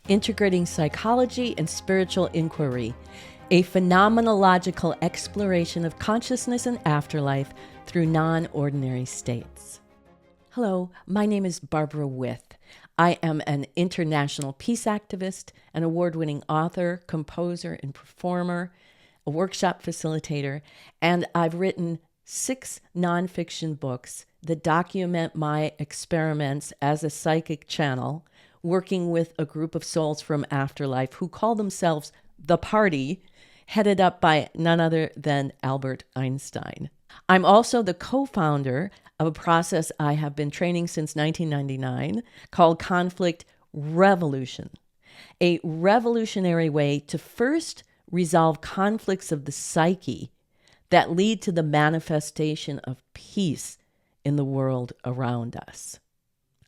integrating psychology and spiritual inquiry, a phenomenological exploration of consciousness and afterlife through non-ordinary states. Hello, my name is Barbara With. I am an international peace activist, an award-winning author, composer, and performer, a workshop facilitator, and I've written 6 nonfiction books that document my experiments as a psychic channel, working with a group of souls from afterlife who call themselves The Party, headed up by none other than Albert Einstein. I'm also the co-founder of a process I have been training since 1999 called Conflict Revolution, a revolutionary way to first resolve conflicts of the psyche that lead to the manifestation of peace in the world around us.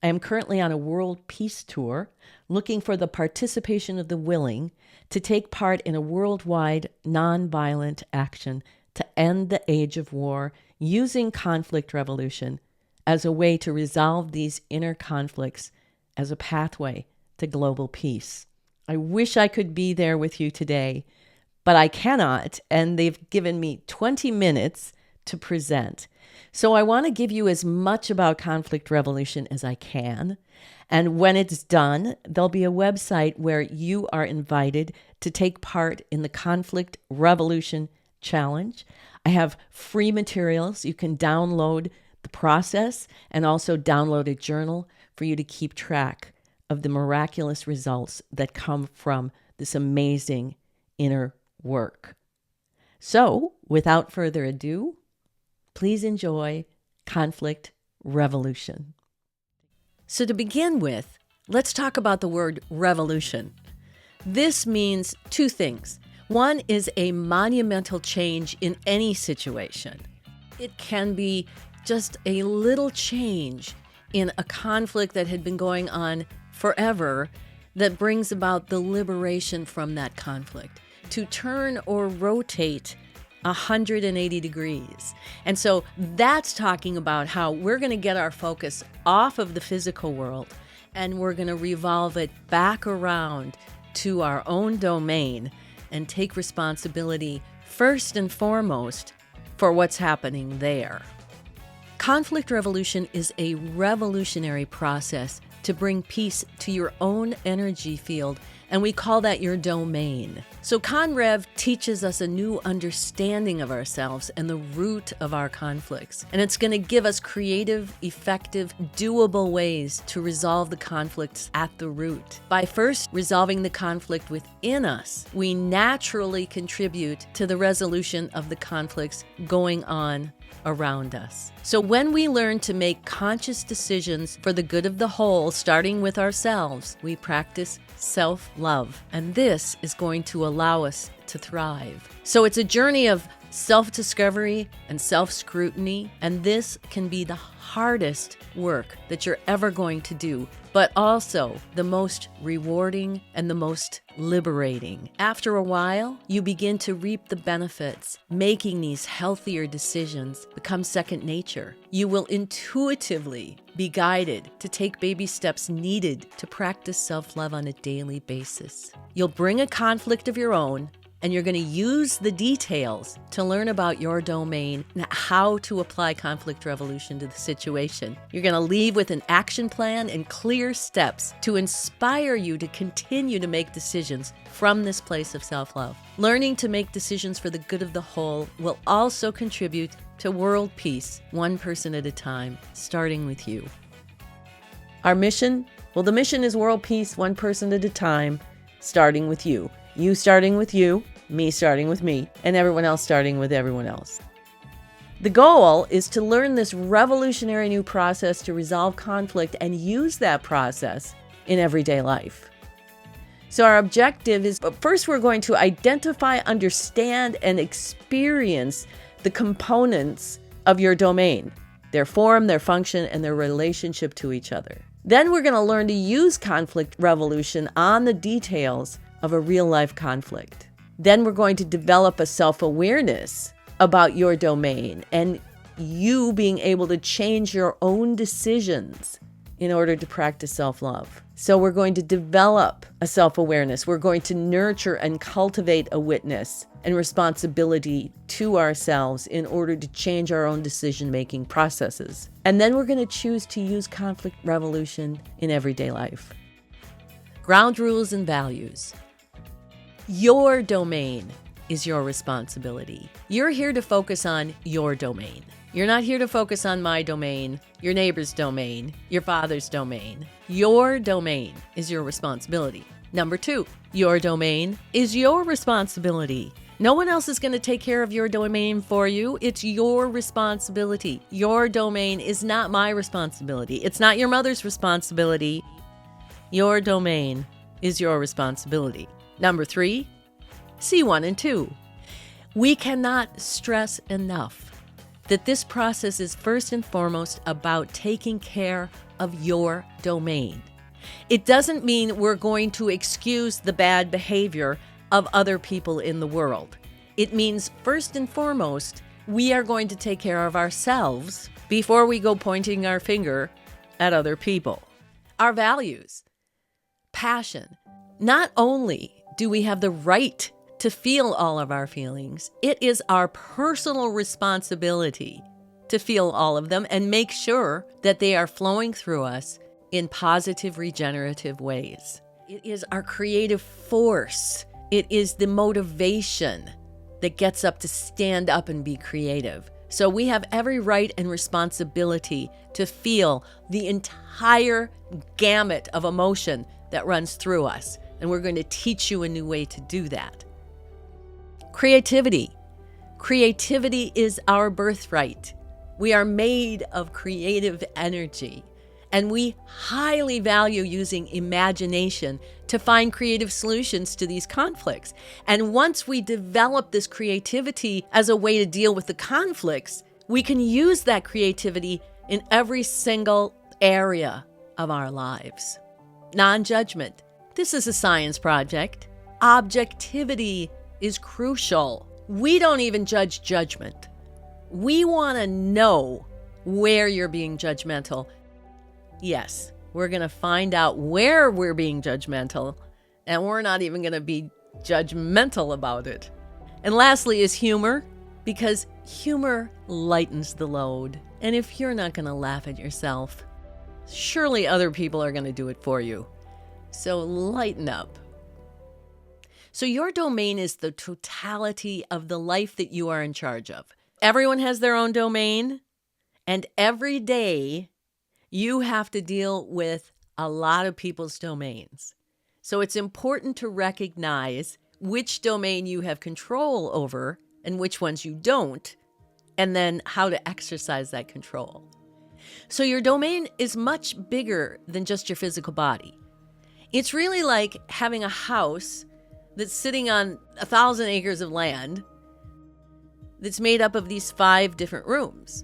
I am currently on a world peace tour looking for the participation of the willing to take part in a worldwide nonviolent action to end the age of war using conflict revolution as a way to resolve these inner conflicts as a pathway to global peace. I wish I could be there with you today, but I cannot, and they've given me 20 minutes to present. So I want to give you as much about conflict revolution as I can. And when it's done, there'll be a website where you are invited to take part in the Conflict Revolution Challenge. I have free materials. You can download the process and also download a journal for you to keep track of the miraculous results that come from this amazing inner work. So, without further ado, please enjoy Conflict Revolution. So to begin with, let's talk about the word revolution. This means 2 things. One is a monumental change in any situation. It can be just a little change in a conflict that had been going on forever that brings about the liberation from that conflict, to turn or rotate 180 degrees. And so that's talking about how we're going to get our focus off of the physical world and we're going to revolve it back around to our own domain and take responsibility first and foremost for what's happening there. Conflict revolution is a revolutionary process to bring peace to your own energy field, and we call that your domain. So ConRev teaches us a new understanding of ourselves and the root of our conflicts. And it's going to give us creative, effective, doable ways to resolve the conflicts at the root. By first resolving the conflict within us, we naturally contribute to the resolution of the conflicts going on around us. So when we learn to make conscious decisions for the good of the whole, starting with ourselves, we practice self-love. And this is going to allow us to thrive. So it's a journey of self-discovery and self-scrutiny, and this can be the hardest work that you're ever going to do, but also the most rewarding and the most liberating. After a while, you begin to reap the benefits. Making these healthier decisions becomes second nature. You will intuitively be guided to take baby steps needed to practice self-love on a daily basis. You'll bring a conflict of your own, and you're going to use the details to learn about your domain and how to apply conflict revolution to the situation. You're going to leave with an action plan and clear steps to inspire you to continue to make decisions from this place of self-love. Learning to make decisions for the good of the whole will also contribute to world peace, one person at a time, starting with you. Our mission? Well, the mission is world peace, one person at a time, starting with you. You starting with you, me starting with me, and everyone else starting with everyone else. The goal is to learn this revolutionary new process to resolve conflict and use that process in everyday life. So our objective is, but first we're going to identify, understand, and experience the components of your domain, their form, their function, and their relationship to each other. Then we're going to learn to use conflict revolution on the details of a real-life conflict. Then we're going to develop a self-awareness about your domain and you being able to change your own decisions in order to practice self-love. So we're going to develop a self-awareness. We're going to nurture and cultivate a witness and responsibility to ourselves in order to change our own decision-making processes. And then we're going to choose to use conflict resolution in everyday life. Ground rules and values. Your domain is your responsibility. You're here to focus on your domain. You're not here to focus on my domain, your neighbor's domain, your father's domain. Your domain is your responsibility. Number 2, your domain is your responsibility. No one else is going to take care of your domain for you. It's your responsibility. Your domain is not my responsibility. It's not your mother's responsibility. Your domain is your responsibility. Number 3, C1 and 2. We cannot stress enough that this process is first and foremost about taking care of your domain. It doesn't mean we're going to excuse the bad behavior of other people in the world. It means first and foremost, we are going to take care of ourselves before we go pointing our finger at other people. Our values, passion. Not only do we have the right to feel all of our feelings, it is our personal responsibility to feel all of them and make sure that they are flowing through us in positive, regenerative ways. It is our creative force. It is the motivation that gets up to stand up and be creative. So we have every right and responsibility to feel the entire gamut of emotion that runs through us. And we're going to teach you a new way to do that. Creativity. Creativity is our birthright. We are made of creative energy, and we highly value using imagination to find creative solutions to these conflicts. And once we develop this creativity as a way to deal with the conflicts, we can use that creativity in every single area of our lives. Non-judgment. This is a science project. Objectivity is crucial. We don't even judge judgment. We want to know where you're being judgmental. Yes, we're going to find out where we're being judgmental, and we're not even going to be judgmental about it. And lastly is humor, because humor lightens the load. And if you're not going to laugh at yourself, surely other people are going to do it for you. So lighten up. So your domain is the totality of the life that you are in charge of. Everyone has their own domain, and every day you have to deal with a lot of people's domains. So it's important to recognize which domain you have control over and which ones you don't, and then how to exercise that control. So your domain is much bigger than just your physical body. It's really like having a house that's sitting on 1,000 acres of land that's made up of these 5 different rooms.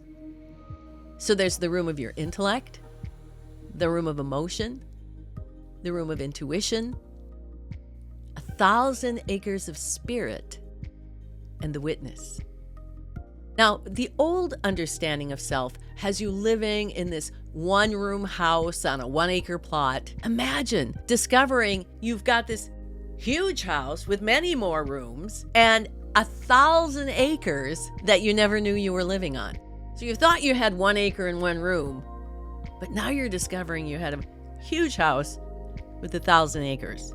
So there's the room of your intellect, the room of emotion, the room of intuition, 1,000 acres of spirit, and the witness. Now, the old understanding of self has you living in this 1-room house on a 1-acre plot. Imagine discovering you've got this huge house with many more rooms and 1,000 acres that you never knew you were living on. So you thought you had 1 acre and 1 room, but now you're discovering you had a huge house with 1,000 acres.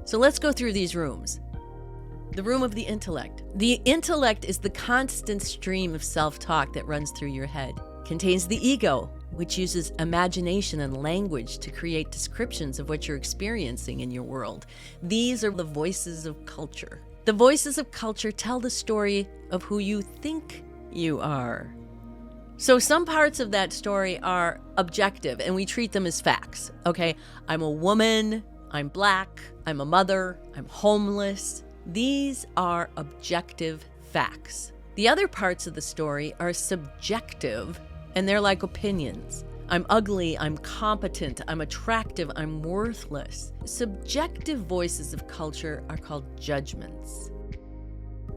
So let's go through these rooms. The room of the intellect. The intellect is the constant stream of self-talk that runs through your head. Contains the ego, which uses imagination and language to create descriptions of what you're experiencing in your world. These are the voices of culture. The voices of culture tell the story of who you think you are. So some parts of that story are objective, and we treat them as facts. Okay, I'm a woman, I'm black, I'm a mother, I'm homeless. These are objective facts. The other parts of the story are subjective, and they're like opinions. I'm ugly, I'm competent, I'm attractive, I'm worthless. Subjective voices of culture are called judgments.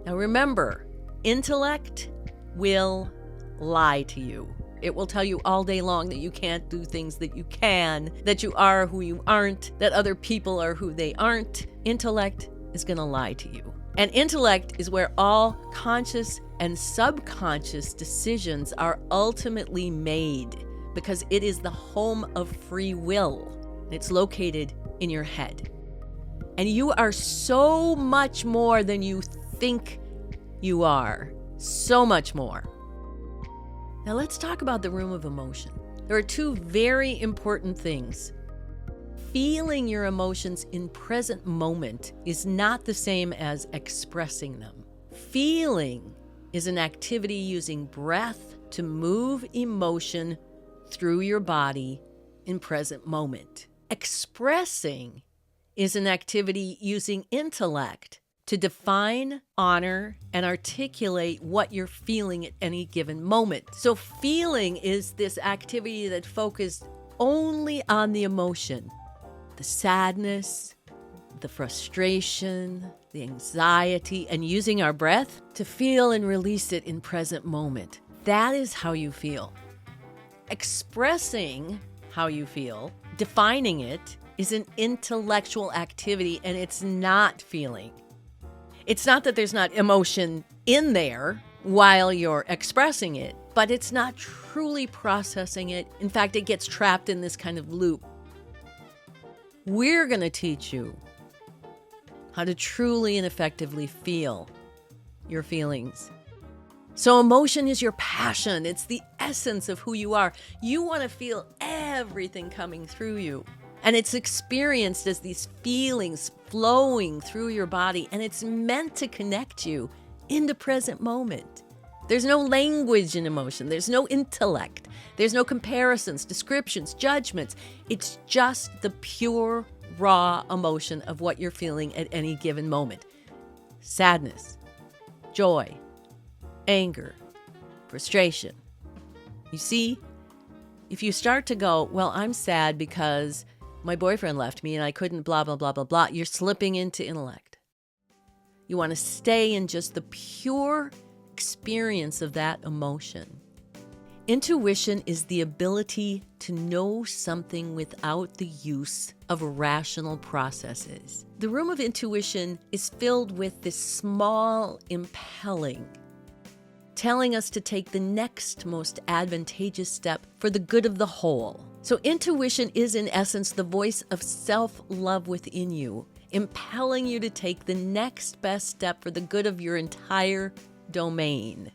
Now remember, intellect will lie to you. It will tell you all day long that you can't do things that you can, that you are who you aren't, that other people are who they aren't. Intellect is going to lie to you. And intellect is where all conscious and subconscious decisions are ultimately made, because it is the home of free will. It's located in your head. And you are so much more than you think you are. So much more. Now let's talk about the room of emotion. There are two very important things. Feeling your emotions in present moment is not the same as expressing them. Feeling is an activity using breath to move emotion through your body in present moment. Expressing is an activity using intellect to define, honor, and articulate what you're feeling at any given moment. So feeling is this activity that focuses only on the emotion, the sadness, the frustration, the anxiety, and using our breath to feel and release it in present moment. That is how you feel. Expressing how you feel, defining it, is an intellectual activity, and it's not feeling. It's not that there's not emotion in there while you're expressing it, but it's not truly processing it. In fact, it gets trapped in this kind of loop. We're going to teach you how to truly and effectively feel your feelings. So emotion is your passion. It's the essence of who you are. You want to feel everything coming through you. And it's experienced as these feelings flowing through your body. And it's meant to connect you into present moment. There's no language in emotion. There's no intellect. There's no comparisons, descriptions, judgments. It's just the pure, raw emotion of what you're feeling at any given moment. Sadness, joy, anger, frustration. You see, if you start to go, well, I'm sad because my boyfriend left me and I couldn't blah, blah, blah, blah, blah, you're slipping into intellect. You want to stay in just the pure experience of that emotion. Intuition is the ability to know something without the use of rational processes. The room of intuition is filled with this small impelling, telling us to take the next most advantageous step for the good of the whole. So intuition is in essence the voice of self-love within you, impelling you to take the next best step for the good of your entire domain.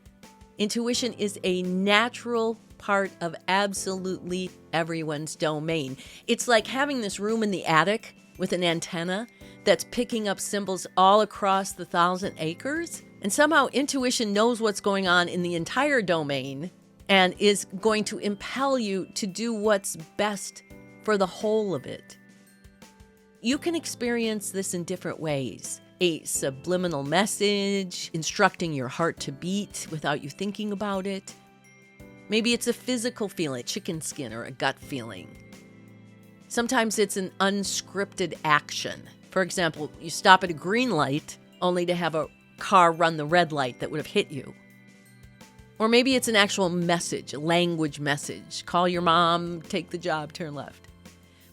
Intuition is a natural part of absolutely everyone's domain. It's like having this room in the attic with an antenna that's picking up symbols all across the 1,000 acres. And somehow intuition knows what's going on in the entire domain and is going to impel you to do what's best for the whole of it. You can experience this in different ways. A subliminal message, instructing your heart to beat without you thinking about it. Maybe it's a physical feeling, chicken skin or a gut feeling. Sometimes it's an unscripted action. For example, you stop at a green light only to have a car run the red light that would have hit you. Or maybe it's an actual message, a language message. Call your mom, take the job, turn left.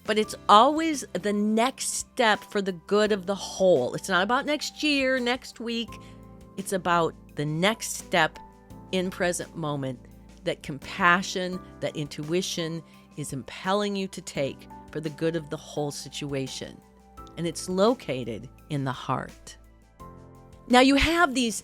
But it's always the next step for the good of the whole. It's not about next year, next week. It's about the next step in present moment that compassion, that intuition is impelling you to take for the good of the whole situation. And it's located in the heart. Now you have these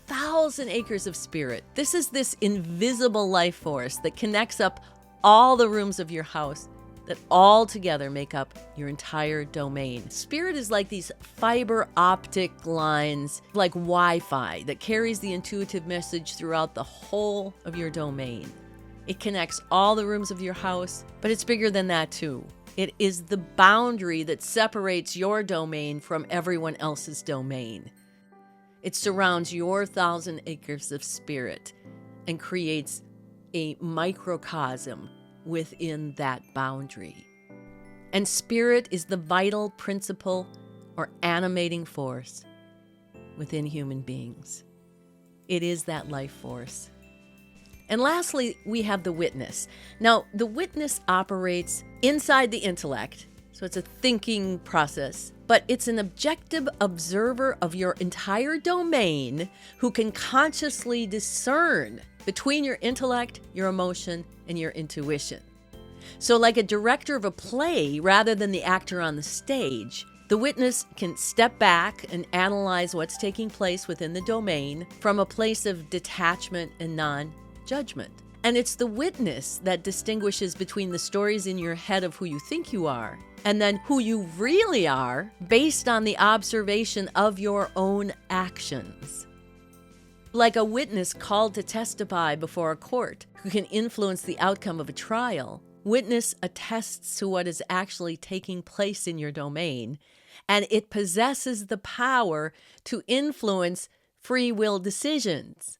1,000 acres of spirit. This is this invisible life force that connects up all the rooms of your house that all together make up your entire domain. Spirit is like these fiber optic lines, like Wi-Fi, that carries the intuitive message throughout the whole of your domain. It connects all the rooms of your house, but it's bigger than that too. It is the boundary that separates your domain from everyone else's domain. It surrounds your 1,000 acres of spirit and creates a microcosm within that boundary. And spirit is the vital principle or animating force within human beings. It is that life force. And lastly, we have the witness. Now, the witness operates inside the intellect, so it's a thinking process, but it's an objective observer of your entire domain who can consciously discern between your intellect, your emotion, and your intuition. So like a director of a play, rather than the actor on the stage, the witness can step back and analyze what's taking place within the domain from a place of detachment and non-judgment. And it's the witness that distinguishes between the stories in your head of who you think you are and then who you really are based on the observation of your own actions. Like a witness called to testify before a court who can influence the outcome of a trial, witness attests to what is actually taking place in your domain, and it possesses the power to influence free will decisions.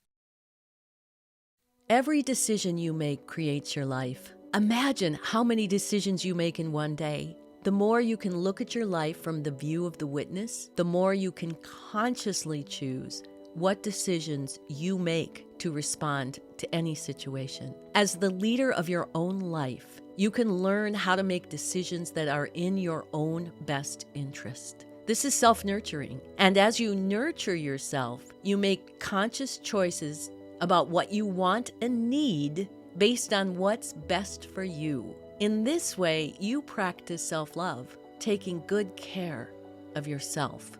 Every decision you make creates your life. Imagine how many decisions you make in one day. The more you can look at your life from the view of the witness, the more you can consciously choose what decisions you make to respond to any situation. As the leader of your own life, you can learn how to make decisions that are in your own best interest. This is self-nurturing. And as you nurture yourself, you make conscious choices about what you want and need based on what's best for you. In this way, you practice self-love, taking good care of yourself.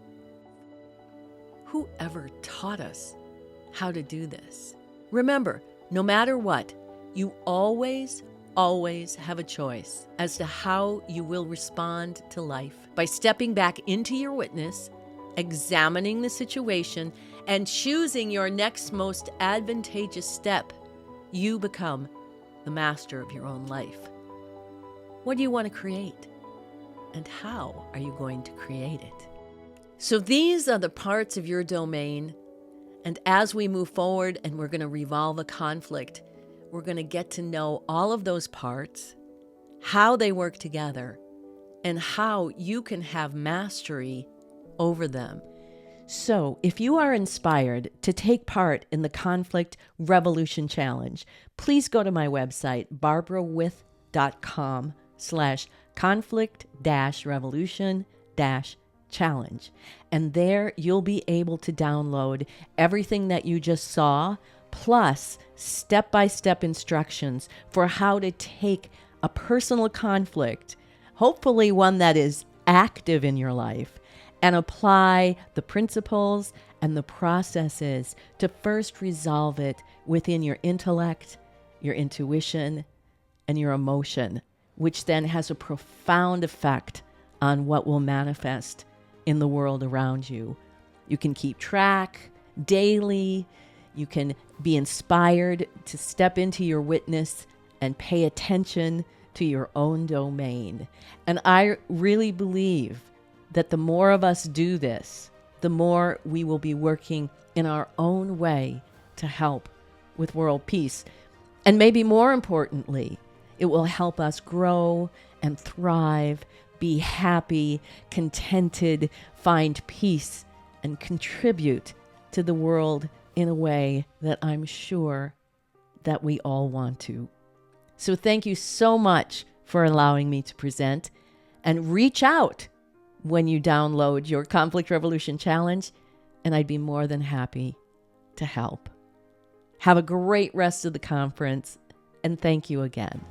Whoever taught us how to do this? Remember, no matter what, you always have a choice as to how you will respond to life. By stepping back into your witness, examining the situation, and choosing your next most advantageous step, you become the master of your own life. What do you want to create? And how are you going to create it? So these are the parts of your domain. And as we move forward and we're going to resolve a conflict, we're going to get to know all of those parts, how they work together, and how you can have mastery over them. So if you are inspired to take part in the Conflict Revolution Challenge, please go to my website, barbarawith.com/conflict-revolution-challenge. And there you'll be able to download everything that you just saw, plus step-by-step instructions for how to take a personal conflict, hopefully one that is active in your life, and apply the principles and the processes to first resolve it within your intellect, your intuition, and your emotion, which then has a profound effect on what will manifest in the world around you. You can keep track daily. You can be inspired to step into your witness and pay attention to your own domain. And I really believe that the more of us do this, the more we will be working in our own way to help with world peace. And maybe more importantly, it will help us grow and thrive, be happy, contented, find peace, and contribute to the world in a way that I'm sure that we all want to. So thank you so much for allowing me to present, and reach out when you download your Conflict Revolution Challenge, and I'd be more than happy to help. Have a great rest of the conference, and thank you again.